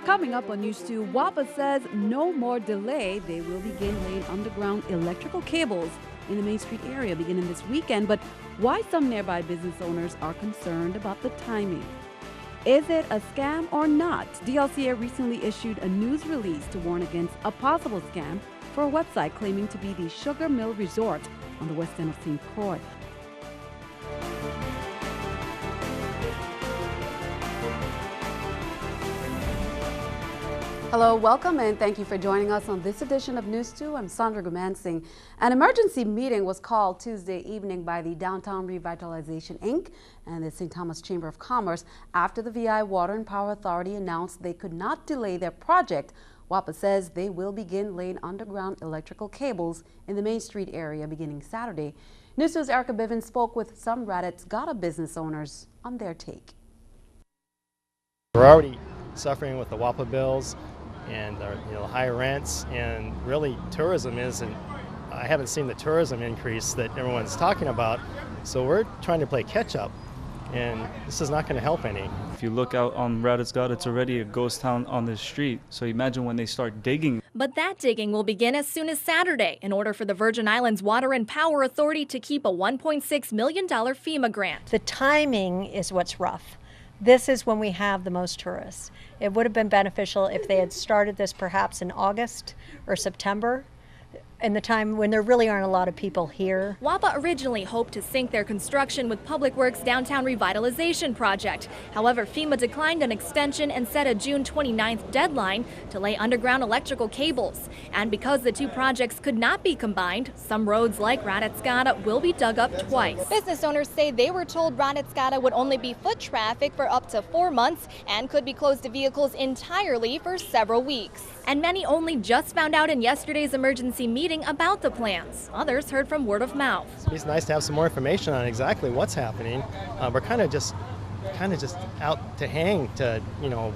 Coming up on News 2, WAPA says no more delay. They will begin laying underground electrical cables in the Main Street area beginning this weekend. But why some nearby business owners are concerned about the timing. Is it a scam or not? DLCA recently issued a news release to warn against a possible scam for a website claiming to be the Sugar Mill Resort on the west end of St. Croix. Hello, welcome, and thank you for joining us on this edition of News 2. I'm Sandra Gumansing. An emergency meeting was called Tuesday evening by the Downtown Revitalization, Inc. and the St. Thomas Chamber of Commerce after the VI Water and Power Authority announced they could not delay their project. WAPA says they will begin laying underground electrical cables in the Main Street area beginning Saturday. News 2's Erica Bivens spoke with some Raditz-Gata business owners on their take. We're already suffering with the WAPA bills and high rents, and really tourism isn't. I haven't seen the tourism increase that everyone's talking about, so we're trying to play catch up, and this is not going to help any. If you look out on Raditz-Gata, it's already a ghost town on the street, so imagine when they start digging. But that digging will begin as soon as Saturday in order for the Virgin Islands Water and Power Authority to keep a $1.6 million FEMA grant. The timing is what's rough. This is when we have the most tourists. It would have been beneficial if they had started this perhaps in August or September, in the time when there really aren't a lot of people here. WAPA originally hoped to sync their construction with Public Works' downtown revitalization project. However, FEMA declined an extension and set a June 29th deadline to lay underground electrical cables. And because the two projects could not be combined, some roads like Raditz-Gata will be dug up twice. Business owners say they were told Raditz-Gata would only be foot traffic for up to 4 months and could be closed to vehicles entirely for several weeks. And many only just found out in yesterday's emergency meeting about the plans. Others heard from word of mouth. It's nice to have some more information on exactly what's happening. We're kind of just out to hang to,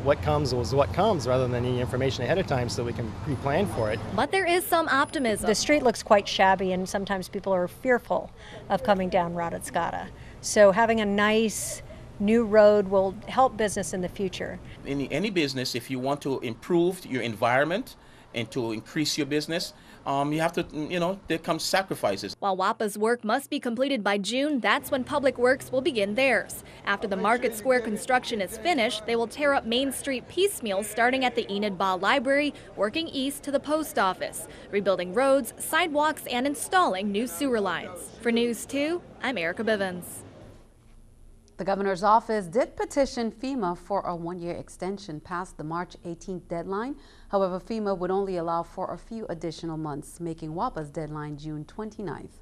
what comes was what comes, rather than any information ahead of time so we can pre-plan for it. But there is some optimism. The street looks quite shabby, and sometimes people are fearful of coming down Raditz-Gata. So having a nice new road will help business in the future. In any business, if you want to improve your environment and to increase your business, you have to, there comes sacrifices. While WAPA's work must be completed by June, that's when Public Works will begin theirs. After the Market Square construction is finished, they will tear up Main Street piecemeal, starting at the Enid Ba Library, working east to the post office, rebuilding roads, sidewalks, and installing new sewer lines. For News 2, I'm Erica Bivens. The governor's office did petition FEMA for a one-year extension past the March 18th deadline. However, FEMA would only allow for a few additional months, making WAPA's deadline June 29th.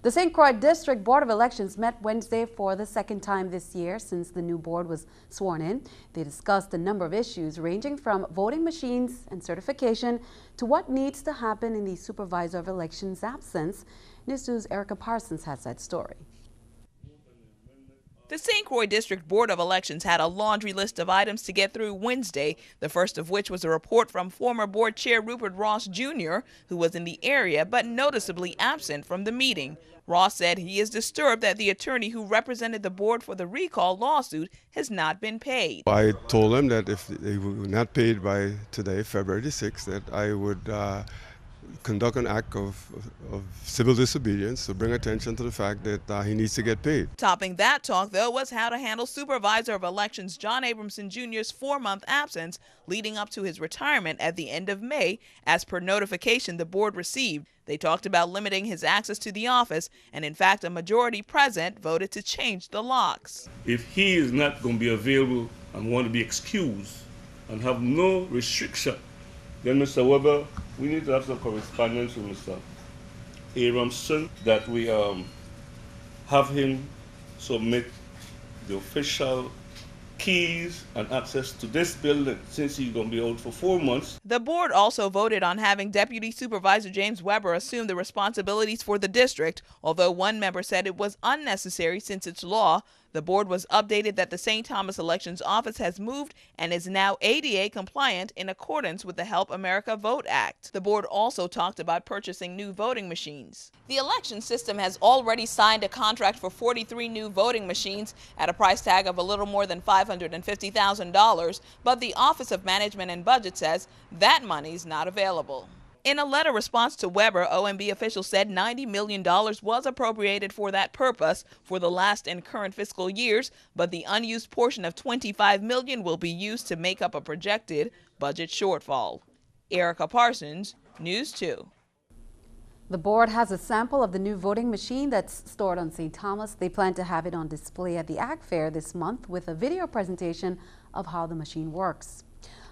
The St. Croix District Board of Elections met Wednesday for the second time this year since the new board was sworn in. They discussed a number of issues ranging from voting machines and certification to what needs to happen in the supervisor of elections absence. News 2's Erica Parsons has that story. The St. Croix District Board of Elections had a laundry list of items to get through Wednesday, the first of which was a report from former board chair Rupert Ross Jr., who was in the area but noticeably absent from the meeting. Ross said he is disturbed that the attorney who represented the board for the recall lawsuit has not been paid. I told him that if they were not paid by today, February 6th, that I would conduct an act of civil disobedience to bring attention to the fact that he needs to get paid. Topping that talk, though, was how to handle Supervisor of Elections John Abramson Jr.'s 4-month absence leading up to his retirement at the end of May, as per notification the board received. They talked about limiting his access to the office, and in fact, a majority present voted to change the locks. If he is not going to be available and want to be excused and have no restriction, then Mr. Weber, we need to have some correspondence with Mr. Abramson that we have him submit the official keys and access to this building since he's going to be out for 4 months. The board also voted on having Deputy Supervisor James Weber assume the responsibilities for the district, although one member said it was unnecessary since it's law. The board was updated that the St. Thomas Elections Office has moved and is now ADA compliant in accordance with the Help America Vote Act. The board also talked about purchasing new voting machines. The election system has already signed a contract for 43 new voting machines at a price tag of a little more than $550,000, but the Office of Management and Budget says that money's not available. In a letter response to Weber, OMB officials said $90 million was appropriated for that purpose for the last and current fiscal years, but the unused portion of $25 million will be used to make up a projected budget shortfall. Erica Parsons, News 2. The board has a sample of the new voting machine that's stored on St. Thomas. They plan to have it on display at the Ag Fair this month with a video presentation of how the machine works.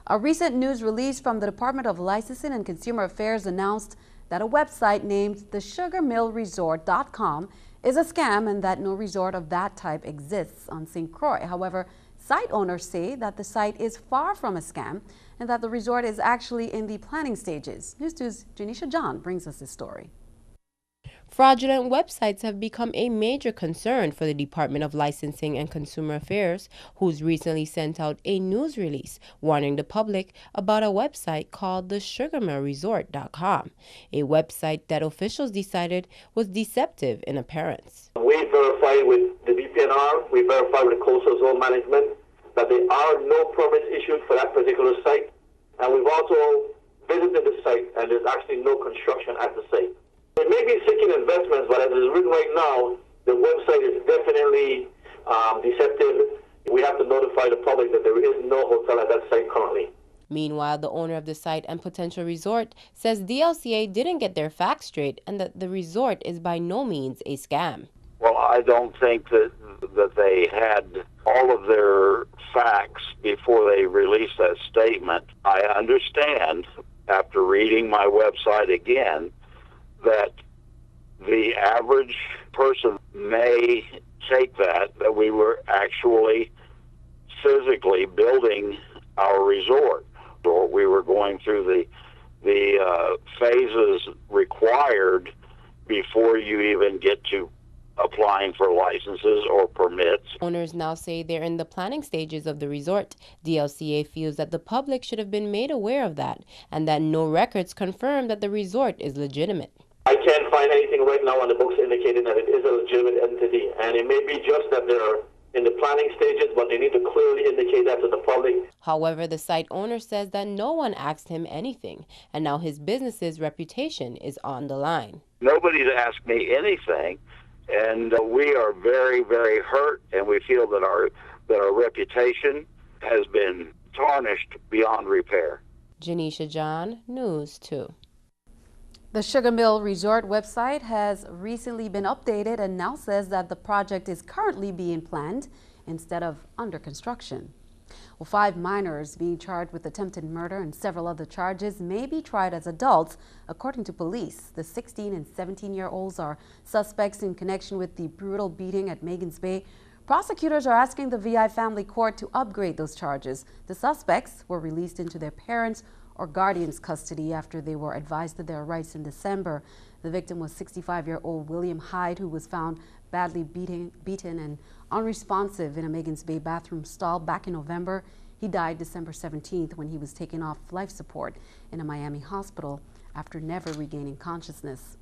A recent news release from the Department of Licensing and Consumer Affairs announced that a website named thesugarmillresort.com is a scam and that no resort of that type exists on St. Croix. However, site owners say that the site is far from a scam and that the resort is actually in the planning stages. News 2's Janisha John brings us this story. Fraudulent websites have become a major concern for the Department of Licensing and Consumer Affairs, who's recently sent out a news release warning the public about a website called thesugarmillresort.com, a website that officials decided was deceptive in appearance. We verified with the DPNR, we verified with the Coastal Zone Management that there are no permits issued for that particular site, and we've also visited the site and there's actually no construction at the site. It may be seeking investments, but as it is written right now, the website is definitely deceptive. We have to notify the public that there is no hotel at that site currently. Meanwhile, the owner of the site and potential resort says DLCA didn't get their facts straight and that the resort is by no means a scam. Well, I don't think that they had all of their facts before they released that statement. I understand, after reading my website again, that the average person may take that we were actually physically building our resort, or we were going through the phases required before you even get to applying for licenses or permits. Owners now say they're in the planning stages of the resort. DLCA feels that the public should have been made aware of that and that no records confirm that the resort is legitimate. I can't find anything right now on the books indicating that it is a legitimate entity, and it may be just that they're in the planning stages, but they need to clearly indicate that to the public. However, the site owner says that no one asked him anything, and now his business's reputation is on the line. Nobody's asked me anything, and we are very, very hurt, and we feel that our reputation has been tarnished beyond repair. Janisha John, News 2. The Sugar Mill Resort website has recently been updated and now says that the project is currently being planned instead of under construction. Well, 5 minors being charged with attempted murder and several other charges may be tried as adults, according to police. The 16 and 17-year-olds are suspects in connection with the brutal beating at Magens Bay. Prosecutors are asking the VI family court to upgrade those charges. The suspects were released into their parents' or guardian's custody after they were advised of their rights in December. The victim was 65-year-old William Hyde, who was found badly beaten and unresponsive in a Magens Bay bathroom stall back in November. He died December 17th when he was taken off life support in a Miami hospital after never regaining consciousness.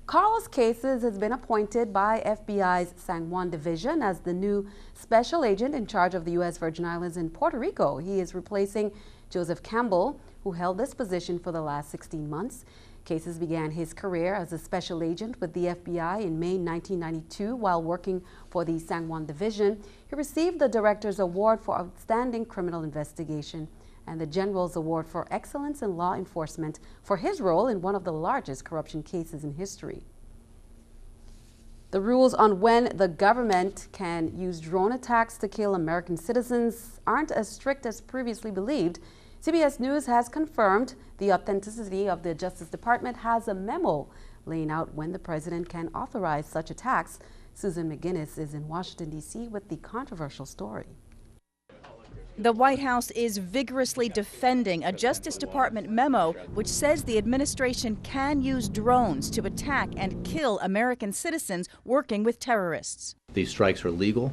Carlos Cases has been appointed by FBI's San Juan Division as the new special agent in charge of the U.S. Virgin Islands and Puerto Rico. He is replacing Joseph Campbell, who held this position for the last 16 months. Cases began his career as a special agent with the FBI in May 1992 while working for the San Juan Division. He received the Director's Award for Outstanding Criminal Investigation and the General's Award for Excellence in Law Enforcement for his role in one of the largest corruption cases in history. The rules on when the government can use drone attacks to kill American citizens aren't as strict as previously believed. CBS News has confirmed the authenticity of the Justice Department has a memo laying out when the president can authorize such attacks. Susan McGinnis is in Washington, D.C. with the controversial story. The White House is vigorously defending a Justice Department memo which says the administration can use drones to attack and kill American citizens working with terrorists. These strikes are legal.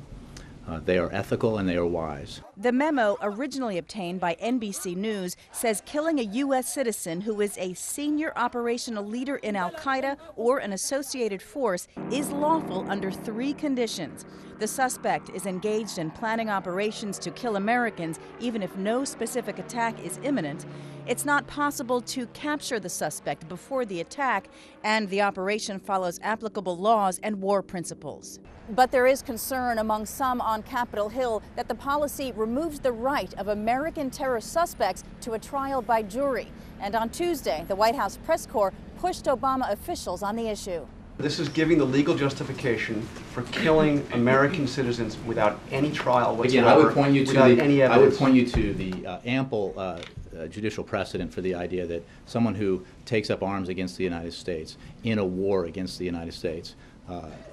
They are ethical and they are wise. The memo, originally obtained by NBC News, says killing a U.S. citizen who is a senior operational leader in al-Qaeda or an associated force is lawful under 3 conditions. The suspect is engaged in planning operations to kill Americans even if no specific attack is imminent. It's not possible to capture the suspect before the attack, and the operation follows applicable laws and war principles. But there is concern among some on Capitol Hill that the policy removes the right of American terror suspects to a trial by jury. And on Tuesday, the White House press corps pushed Obama officials on the issue. This is giving the legal justification for killing American citizens without any trial whatsoever. Again, I would point you to the ample judicial precedent for the idea that someone who takes up arms against the United States in a war against the United States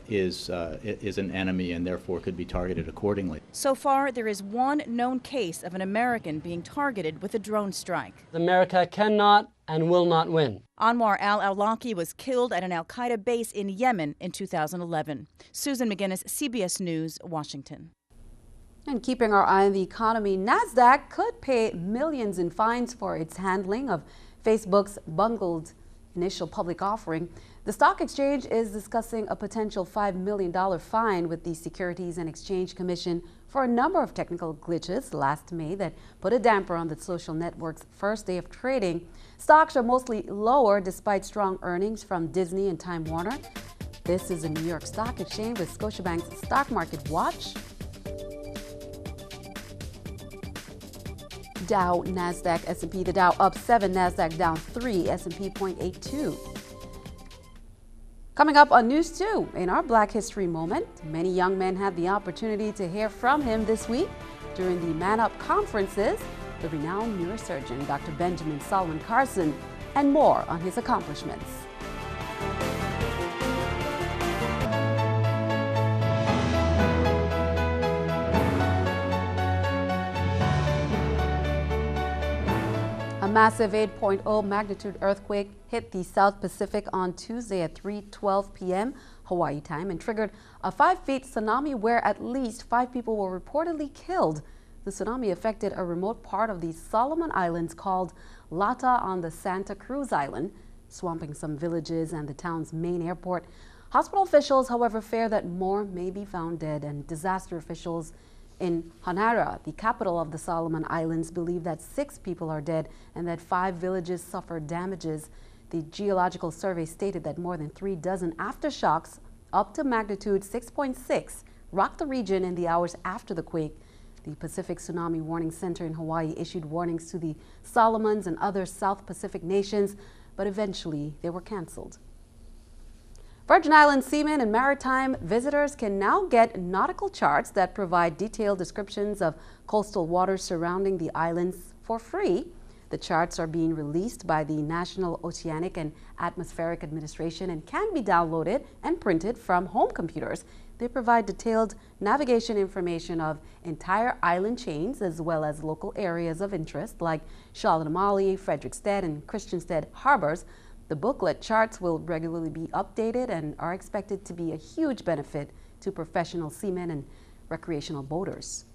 is an enemy and therefore could be targeted accordingly. So far, there is one known case of an American being targeted with a drone strike. America cannot and will not win. Anwar al-Awlaki was killed at an al-Qaeda base in Yemen in 2011. Susan McGinnis, CBS News, Washington. And keeping our eye on the economy, NASDAQ could pay millions in fines for its handling of Facebook's bungled initial public offering. The stock exchange is discussing a potential $5 million fine with the Securities and Exchange Commission for a number of technical glitches last May that put a damper on the social network's first day of trading. Stocks are mostly lower despite strong earnings from Disney and Time Warner. This is the New York Stock Exchange with Scotiabank's Stock Market Watch. Dow, NASDAQ, S&P. The Dow up 7, NASDAQ down 3, S&P 0.82. Coming up on News 2, in our Black History Moment, many young men had the opportunity to hear from him this week during the Man Up conferences, the renowned neurosurgeon Dr. Benjamin Solomon Carson, and more on his accomplishments. A massive 8.0 magnitude earthquake hit the South Pacific on Tuesday at 3:12 p.m. Hawaii time and triggered a 5-feet tsunami where at least 5 people were reportedly killed. The tsunami affected a remote part of the Solomon Islands called Lata on the Santa Cruz Island, swamping some villages and the town's main airport. Hospital officials, however, fear that more may be found dead, and disaster officials in Honiara, the capital of the Solomon Islands, believe that 6 people are dead and that 5 villages suffered damages. The Geological Survey stated that more than 3 dozen aftershocks up to magnitude 6.6 rocked the region in the hours after the quake. The Pacific Tsunami Warning Center in Hawaii issued warnings to the Solomons and other South Pacific nations, but eventually they were canceled. Virgin Islands seamen and maritime visitors can now get nautical charts that provide detailed descriptions of coastal waters surrounding the islands for free. The charts are being released by the National Oceanic and Atmospheric Administration and can be downloaded and printed from home computers. They provide detailed navigation information of entire island chains as well as local areas of interest like Shalinamali, Frederiksted, and Christiansted harbors. The booklet charts will regularly be updated and are expected to be a huge benefit to professional seamen and recreational boaters.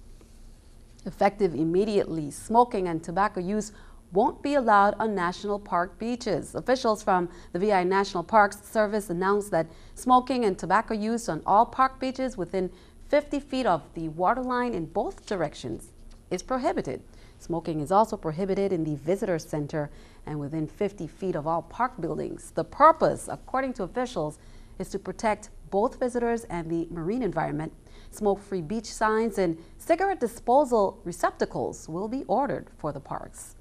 Effective immediately, smoking and tobacco use won't be allowed on national park beaches. Officials from the VI National Parks Service announced that smoking and tobacco use on all park beaches within 50 feet of the waterline in both directions is prohibited. Smoking is also prohibited in the visitor center and within 50 feet of all park buildings. The purpose, according to officials, is to protect both visitors and the marine environment. Smoke-free beach signs and cigarette disposal receptacles will be ordered for the parks.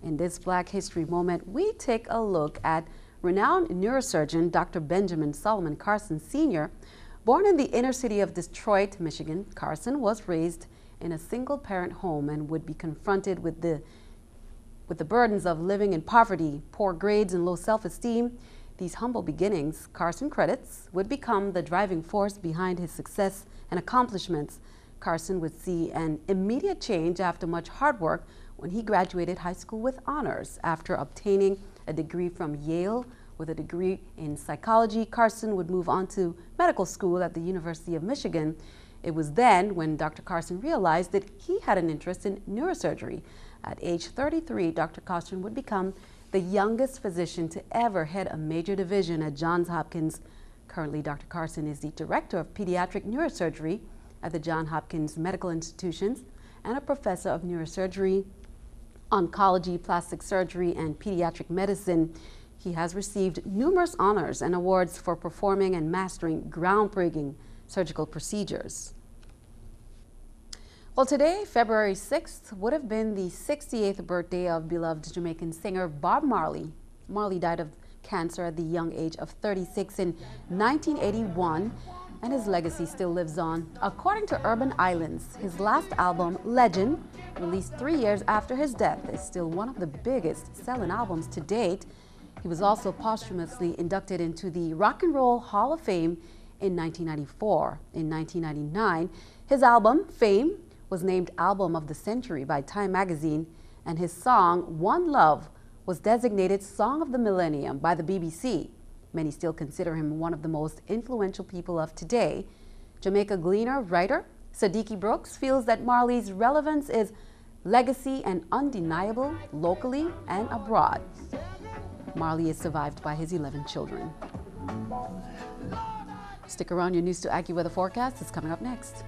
In this Black History Moment, we take a look at renowned neurosurgeon Dr. Benjamin Solomon Carson Sr. Born in the inner city of Detroit, Michigan, Carson was raised in a single-parent home and would be confronted with the burdens of living in poverty, poor grades, and low self-esteem. These humble beginnings, Carson credits, would become the driving force behind his success and accomplishments. Carson would see an immediate change after much hard work when he graduated high school with honors. After obtaining a degree from Yale with a degree in psychology, Carson would move on to medical school at the University of Michigan. It was then when Dr. Carson realized that he had an interest in neurosurgery. At age 33, Dr. Carson would become the youngest physician to ever head a major division at Johns Hopkins. Currently, Dr. Carson is the director of pediatric neurosurgery at the Johns Hopkins Medical Institutions and a professor of neurosurgery, oncology, plastic surgery, and pediatric medicine. He has received numerous honors and awards for performing and mastering groundbreaking surgical procedures. Well, today, February 6th, would have been the 68th birthday of beloved Jamaican singer Bob Marley. Marley died of cancer at the young age of 36 in 1981, and his legacy still lives on. According to Urban Islands, his last album, Legend, released 3 years after his death, is still one of the biggest selling albums to date. He was also posthumously inducted into the Rock and Roll Hall of Fame in 1994. In 1999, his album, Fame, was named Album of the Century by Time magazine, and his song, One Love, was designated Song of the Millennium by the BBC. Many still consider him one of the most influential people of today. Jamaica Gleaner writer Sadiki Brooks feels that Marley's relevance is legacy and undeniable locally and abroad. Marley is survived by his 11 children. Stick around, your News 2 AccuWeather forecast is coming up next.